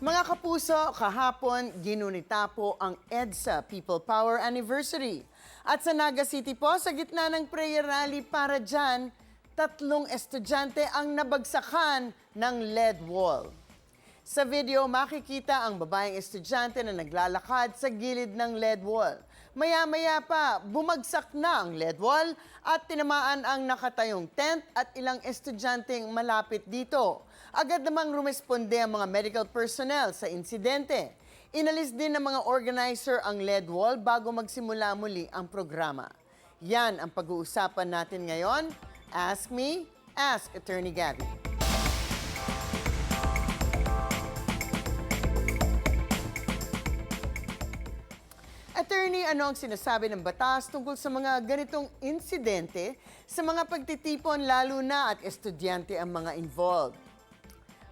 Mga kapuso, kahapon ginunita po ang EDSA People Power Anniversary. At sa Naga City po, sa gitna ng prayer rally para dyan, 3 estudyante ang nabagsakan ng lead wall. Sa video, makikita ang babaeng estudyante na naglalakad sa gilid ng lead wall. Maya-maya pa, bumagsak na ang lead wall at tinamaan ang nakatayong tent at ilang estudyanteng malapit dito. Agad namang rumesponde ang mga medical personnel sa insidente. Inalis din ng mga organizer ang lead wall bago magsimula muli ang programa. Yan ang pag-uusapan natin ngayon. Ask Me, Ask Attorney Gabby. Attorney, ano ang sinasabi ng batas tungkol sa mga ganitong insidente sa mga pagtitipon lalo na at estudyante ang mga involved?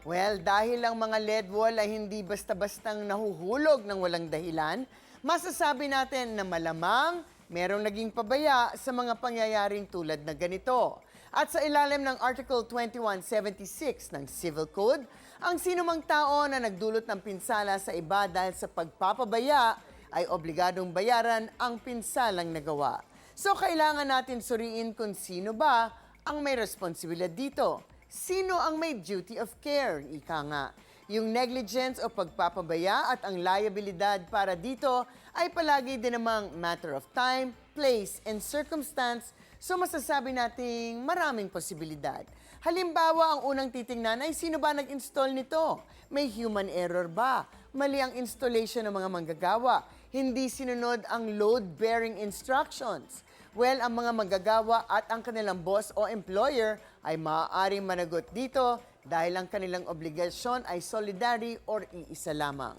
Well, dahil ang mga lead wall ay hindi basta-bastang nahuhulog ng walang dahilan, masasabi natin na malamang merong naging pabaya sa mga pangyayaring tulad na ganito. At sa ilalim ng Article 2176 ng Civil Code, ang sinumang tao na nagdulot ng pinsala sa iba dahil sa pagpapabaya ay obligadong bayaran ang pinsalang nagawa. So kailangan natin suriin kung sino ba ang may responsibilidad dito. Sino ang may duty of care? Ika nga. Yung negligence o pagpapabaya at ang liabilidad para dito ay palagi din namang matter of time, place, and circumstance. So masasabi nating maraming posibilidad. Halimbawa, ang unang titingnan ay sino ba nag-install nito? May human error ba? Mali ang installation ng mga manggagawa. Hindi sinunod ang load-bearing instructions. Well, ang mga manggagawa at ang kanilang boss o employer ay maaaring managot dito dahil ang kanilang obligasyon ay solidary or iisa lamang.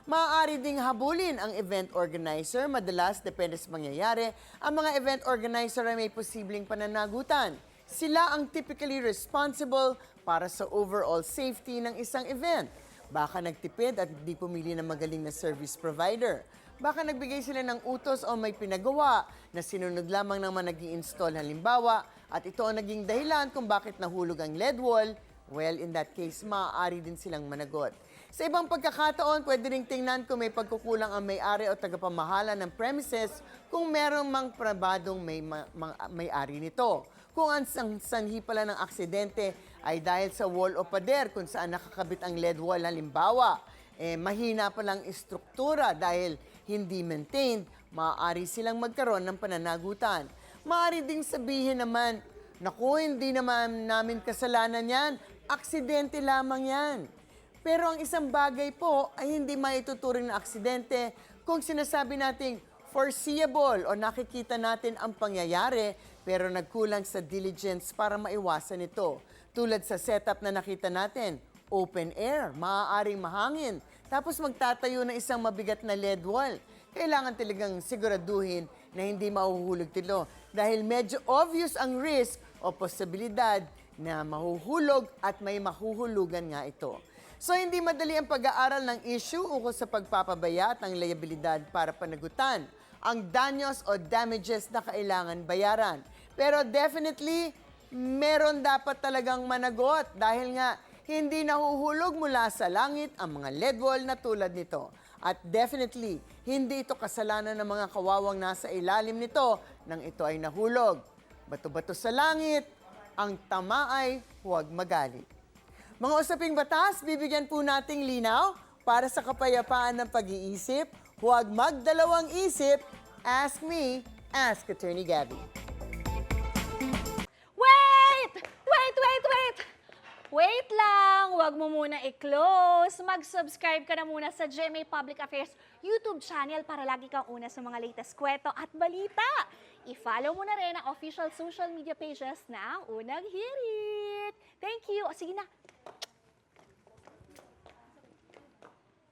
Maaari ding habulin ang event organizer. Madalas, depende sa mangyayari, ang mga event organizer ay may posibleng pananagutan. Sila ang typically responsible para sa overall safety ng isang event. Baka nagtipid at hindi pumili ng magaling na service provider. Baka nagbigay sila ng utos o may pinagawa na sinunod lamang ng mga nag-i-install halimbawa at ito ang naging dahilan kung bakit nahulog ang lead wall. Well, in that case, maaari din silang managot. Sa ibang pagkakataon, pwede ring tingnan kung may pagkukulang ang may-ari o tagapamahala ng premises kung meron mang probadong may-ari nito. Kung ang sanhi pala ng aksidente ay dahil sa wall o pader kung saan nakakabit ang lead wall halimbawa, mahina palang istruktura dahil hindi maintained, maaari silang magkaroon ng pananagutan. Maaari ding sabihin naman, naku, hindi naman namin kasalanan yan, aksidente lamang yan. Pero ang isang bagay po ay hindi maituturing na aksidente kung sinasabi nating foreseeable o nakikita natin ang pangyayari pero nagkulang sa diligence para maiwasan ito. Tulad sa setup na nakita natin, open air, maaaring mahangin, tapos magtatayo ng isang mabigat na lead wall. Kailangan talagang siguraduhin na hindi mahuhulog ito dahil medyo obvious ang risk o posibilidad na mahuhulog at may mahuhulugan nga ito. So hindi madali ang pag-aaral ng issue ukol sa pagpapabaya at ang liabilidad para panagutan ang danyos o damages na kailangan bayaran. Pero definitely, meron dapat talagang managot dahil nga hindi nahuhulog mula sa langit ang mga lead wall na tulad nito. At definitely, hindi ito kasalanan ng mga kawawang nasa ilalim nito nang ito ay nahulog. Bato-bato sa langit, ang tama ay huwag magalit. Mga usaping batas, bibigyan po nating linaw para sa kapayapaan ng pag-iisip. Huwag magdalawang isip. Ask me, ask Attorney Gabby. Wait! Wait lang! Huwag mo muna i-close. Mag-subscribe ka na muna sa GMA Public Affairs YouTube channel para lagi kang una sa mga latest kwento at balita. I-follow mo na rin ang official social media pages ng Unang Hirit. Thank you. O sige na.